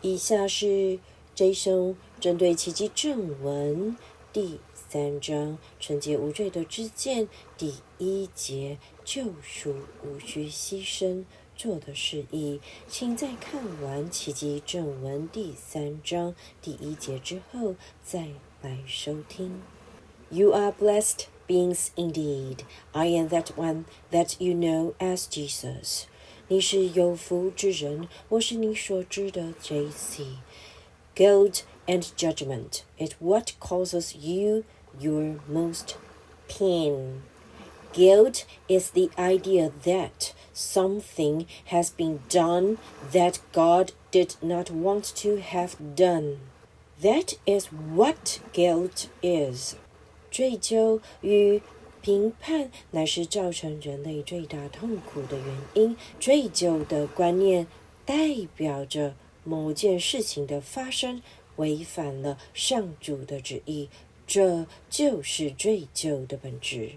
以下是 J 兄针对奇迹正文第3章纯洁无罪的知见第1节救赎无需牺牲做的释义，请在看完奇迹正文第3章第1节之后再来收听。You are blessed beings indeed. I am that one that you know as Jesus. 你是有福之人，我是你所知的JC. Guilt and judgment is what causes you your most pain. Guilt is the idea that something has been done that God did not want to have done. That is what guilt is. 罪咎与评判乃是造成人类最大痛苦的原因。罪咎的观念代表着某件事情的发生违反了上主的旨意，这就是罪咎的本质。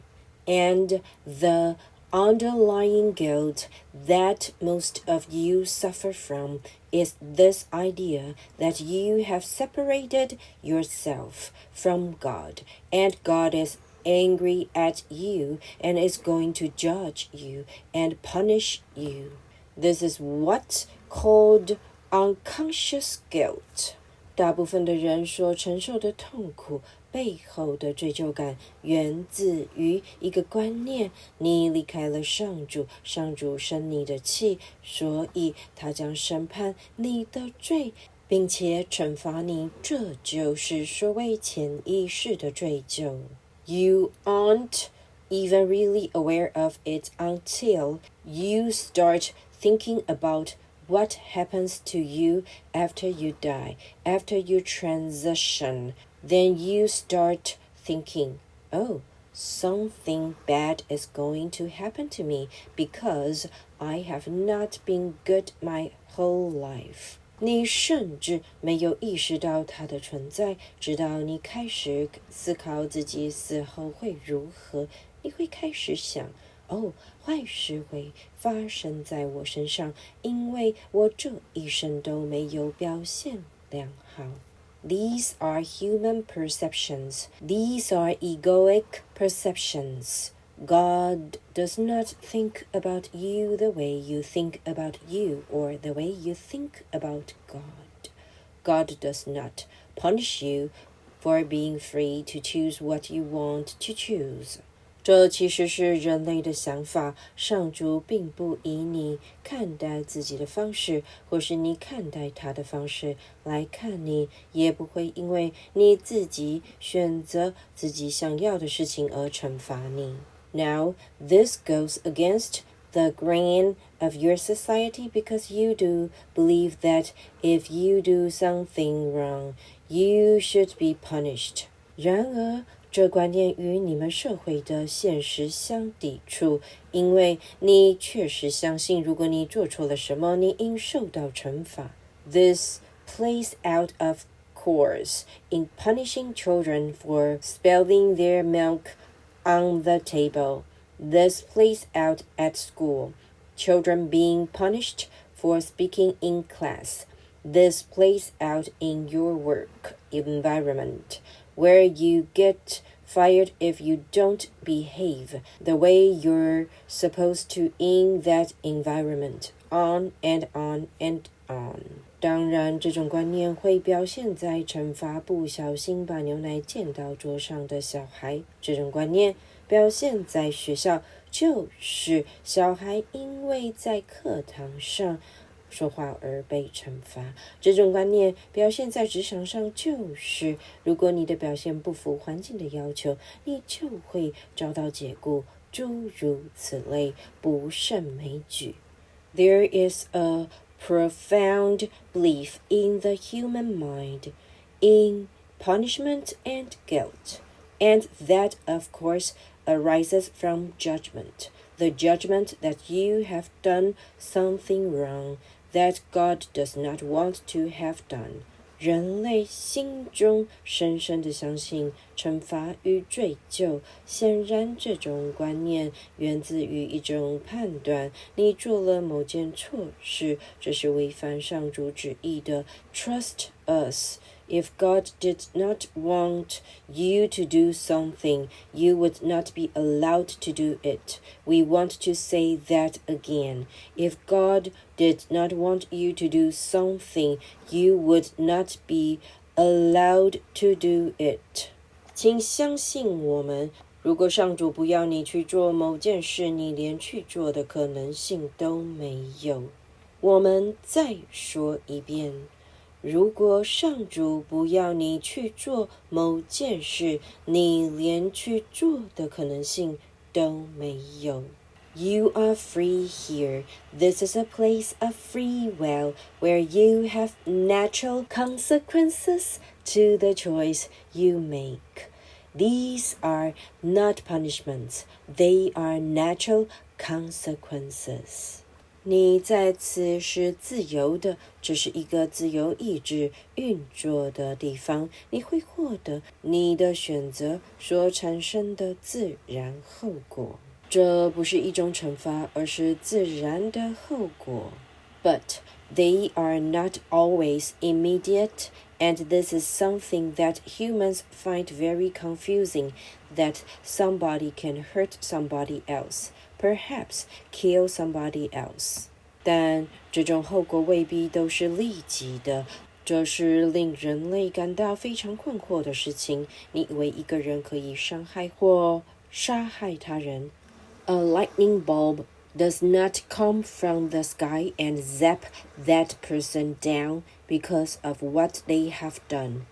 And the underlying guilt that most of you suffer from is this idea that you have separated yourself from God, and God is angry at you and is going to judge you and punish you. This is what's called unconscious guilt. 大部分的人所承受的痛苦背后的罪疚感源自于一个观念，你离开了上主，上主生你的气，所以他将审判你的罪，并且惩罚你，这就是所谓潜意识的罪咎。You aren't even really aware of it until you start thinking about what happens to you after you die, after you transition. Then you start thinking, oh, something bad is going to happen to me because I have not been good my whole life. 你甚至没有意识到它的存在，直到你开始思考自己死后会如何，你会开始想，哦，坏事会发生在我身上，因为我这一生都没有表现良好。These are human perceptions. These are egoic perceptions. God does not think about you the way you think about you or the way you think about God. God does not punish you for being free to choose what you want to choose. 这其实是人类的想法，上主并不以你看待自己的方式，或是你看待他的方式来看你，也不会因为你自己选择自己想要的事情而惩罚你。Now, this goes against the grain of your society because you do believe that if you do something wrong, you should be punished. 然而这观念与你们社会的现实相抵触，因为你确实相信，如果你做错了什么，你应受到惩罚。This plays out of course in punishing children for spilling their milk on the table. This plays out at school. Children being punished for speaking in class. This plays out in your work environment.Where you get fired if you don't behave the way you're supposed to in that environment, on and on and on. 当然，这种观念会表现在惩罚不小心把牛奶溅到桌上的小孩。这种观念表现在学校，就是小孩因为在课堂上说话而被惩罚。这种观念表现在职场上，就是如果你的表现不符环境的要求，你就会遭到解雇，诸如此类，不胜枚举。There is a profound belief in the human mind, in punishment and guilt, and that, of course, arises from judgment, the judgment that you have done something wrong, that God does not want to have done. 人类心中深深地相信惩罚与罪咎。显然这种观念源自于一种判断，你做了某件错事，这是违反上主旨意的。 Trust us. If God did not want you to do something, you would not be allowed to do it. We want to say that again. If God did not want you to do something, you would not be allowed to do it. 请相信我们，如果上主不要你去做某件事，你连去做的可能性都没有。我们再说一遍，如果上主不要你去做某件事，你连去做的可能性都没有。You are free here. This is a place of free will where you have natural consequences to the choice you make. These are not punishments. They are natural consequences. 你在此是自由的，这是一个自由意志运作的地方，你会获得你的选择所产生的自然后果。这不是一种惩罚，而是自然的后果。But they are not always immediate, and this is something that humans find very confusing, that somebody can hurt somebody else.Perhaps kill somebody else. 但这种后果未必都是立即的，这是令人类感到非常困惑的事情。你以为一个人可以伤害或杀害他人？ A lightning bulb does not come from the sky and zap that person down because of what they have done.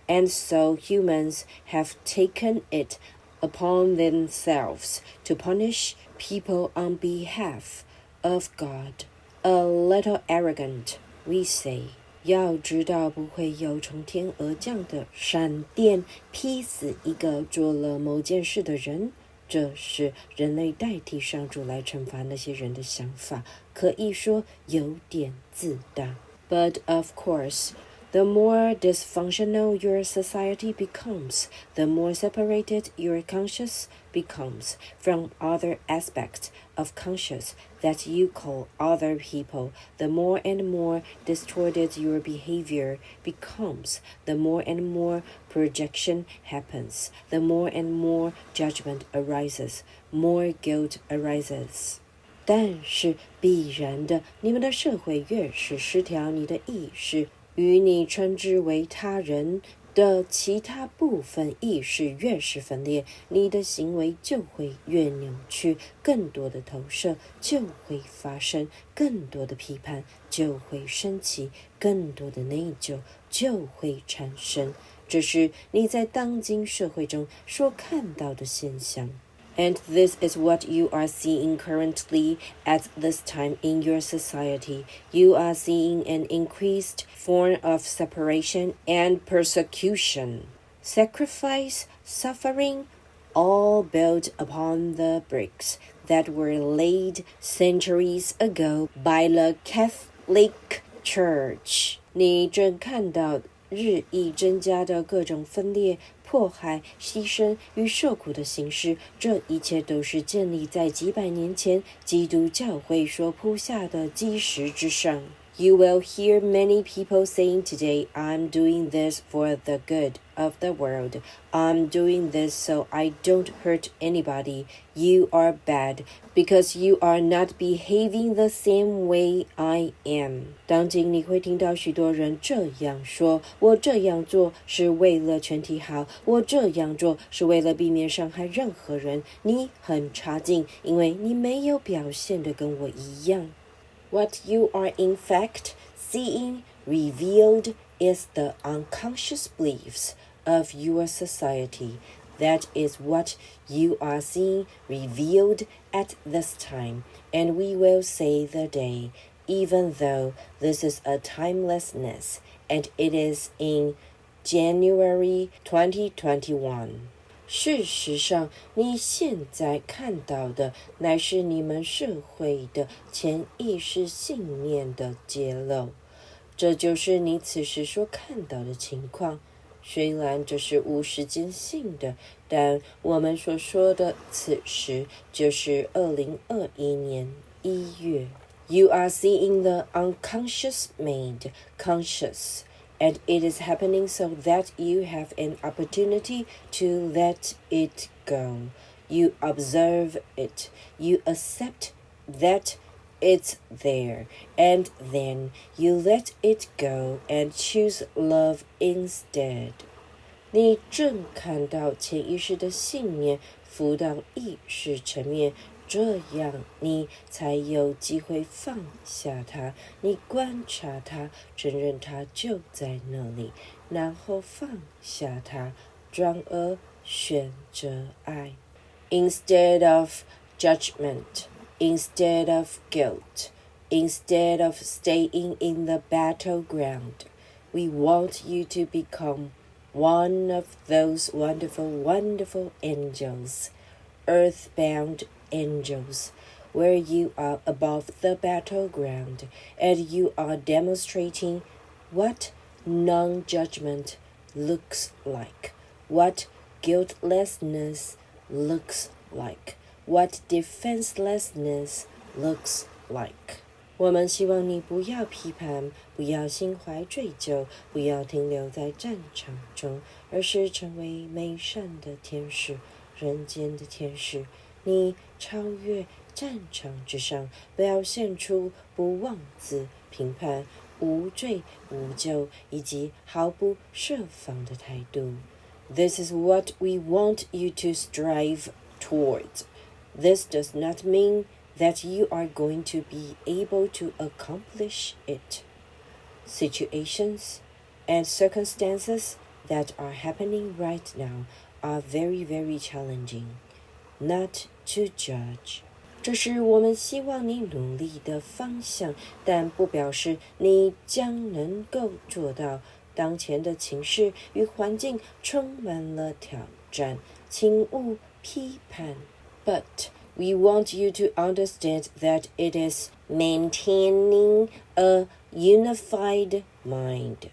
And so humans have taken it upon themselves to punish people on behalf of God. A little arrogant, we say. 要知道不会有从天而降的闪电劈死一个做了某件事的人，这是人类代替上主来惩罚那些人的想法，可以说有点自大。But of course,The more dysfunctional your society becomes, the more separated your conscience becomes from other aspects of conscience that you call other people. The more and more distorted your behavior becomes, the more and more projection happens, the more and more judgment arises, more guilt arises.但是必然的，你们的社会越是失调，你的意识与你称之为他人的其他部分意识越是分裂，你的行为就会越扭曲，更多的投射就会发生，更多的批判就会升起，更多的内疚就会产生。这是你在当今社会中所看到的现象。And this is what you are seeing currently at this time in your society. You are seeing an increased form of separation and persecution. Sacrifice, suffering, all built upon the bricks that were laid centuries ago by the Catholic Church. 你正看到日益增加的各种分裂、迫害、牺牲与受苦的形式，这一切都是建立在几百年前基督教会所铺下的基石之上。You will hear many people saying today, I'm doing this for the good of the world. I'm doing this so I don't hurt anybody. You are bad because you are not behaving the same way I am. 当今你会听到许多人这样说，我这样做是为了全体好，我这样做是为了避免伤害任何人。你很差劲，因为你没有表现得跟我一样。What you are in fact seeing revealed is the unconscious beliefs of your society. That is what you are seeing revealed at this time, and we will say the day, even though this is a timelessness, and it is in January 2021. 事实上，你现在看到的乃是你们社会的潜意识信念的揭露。这就是你此时所看到的情况。虽然这是无时间性的，但我们所说的此时就是2021年1月。You are seeing the unconscious made conscious, and it is happening so that you have an opportunity to let it go. You observe it. You accept that it's there, and then you let it go and choose love instead. 你正看到潜意识的信念浮到意识层面，这样你才有机会放下它。你观察它，承认它就在那里，然后放下它，转而选择爱。Instead of judgment,Instead of guilt, instead of staying in the battleground, we want you to become one of those wonderful, wonderful angels, earthbound angels, where you are above the battleground, and you are demonstrating what non-judgment looks like, what guiltlessness looks like.What defenselessness looks like. 我们希望你不要批判，不要心怀罪疚，不要停留在战场中，而是成为美善的天使，人间的天使。你超越战场之上，表现出不妄自评判、无罪无咎以及毫不设防的态度。This is what we want you to strive towards.This does not mean that you are going to be able to accomplish it. Situations and circumstances that are happening right now are very, very challenging. Not to judge. 这是我们希望你努力的方向，但不表示你将能够做到。当前的情势与环境充满了挑战，请勿批判。But we want you to understand that it is maintaining a unified mind,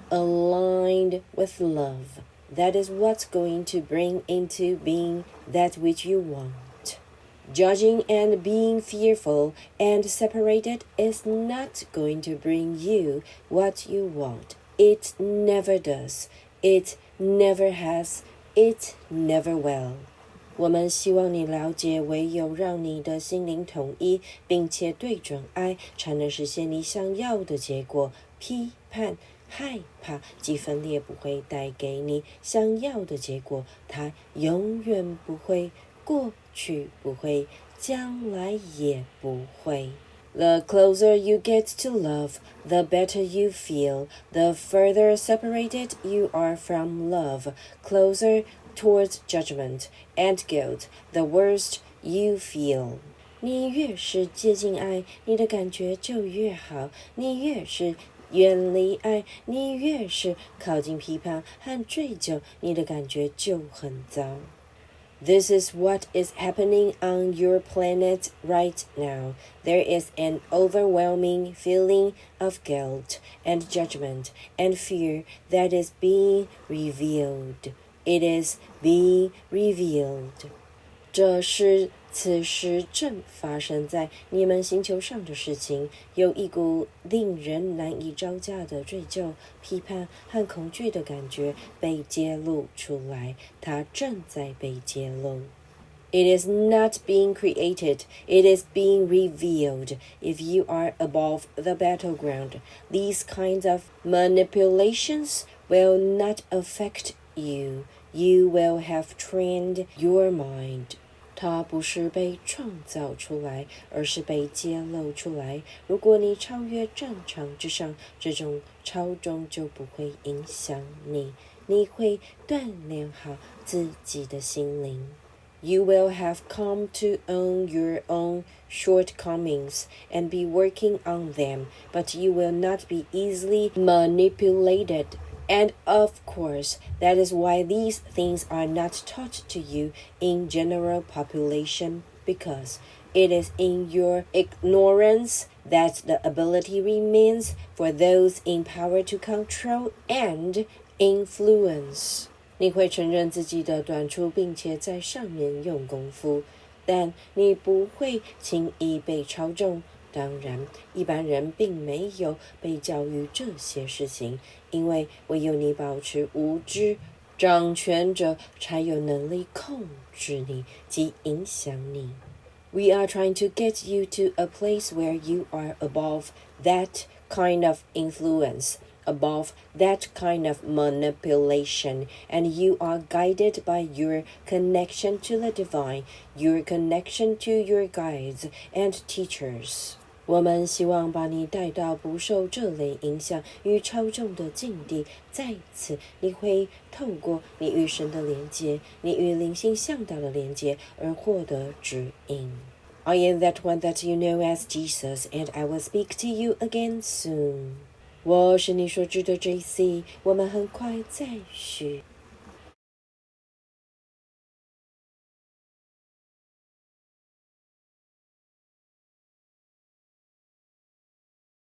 aligned with love. That is what's going to bring into being that which you want. Judging and being fearful and separated is not going to bring you what you want. It never does. It never has. It never will.我们希望你了解，唯有让你的心灵统一，并且对准爱，才能实现你想要的结果。批判、害怕及分裂不会带给你想要的结果，它永远不会，过去不会，将来也不会。The closer you get to love, the better you feel. The further separated you are from love, closer towards judgment and guilt, the worst you feel. 你越是接近爱，你的感觉就越好；你越是远离爱，你越是靠近批判和追究，你的感觉就很糟。This is what is happening on your planet right now. There is an overwhelming feeling of guilt and judgment and fear that is being revealed. It is being revealed. 这是此时正发生在你们星球上的事情，有一股令人难以招架的追究、批判和恐惧的感觉被揭露出来，它正在被揭露。It is not being created, it is being revealed. If you are above the battleground, these kinds of manipulations will not affect you. You will have trained your mind. 它不是被创造出来，而是被揭露出来。如果你超越战场之上，这种操纵就不会影响你，你会锻炼好自己的心灵。You will have come to own your own shortcomings and be working on them, but you will not be easily manipulated. And of course, that is why these things are not taught to you in general population, because it is in your ignorance that the ability remains for those in power to control and influence. 你会承认自己的短处，并且在上面用功夫，但你不会轻易被操纵。当然，一般人并没有被教育这些事情，因为唯有你保持无知，掌权者才有能力控制你及影响你。We are trying to get you to a place where you are above that kind of influence, above that kind of manipulation, and you are guided by your connection to the divine, your connection to your guides and teachers. 我们希望把你带到不受这类影响与操纵的境地，在此你会透过你与神的连结，你与灵性向导的连结而获得指引。I am that one that you know as Jesus, and I will speak to you again soon. 我是你所知的JC，我们很快再续。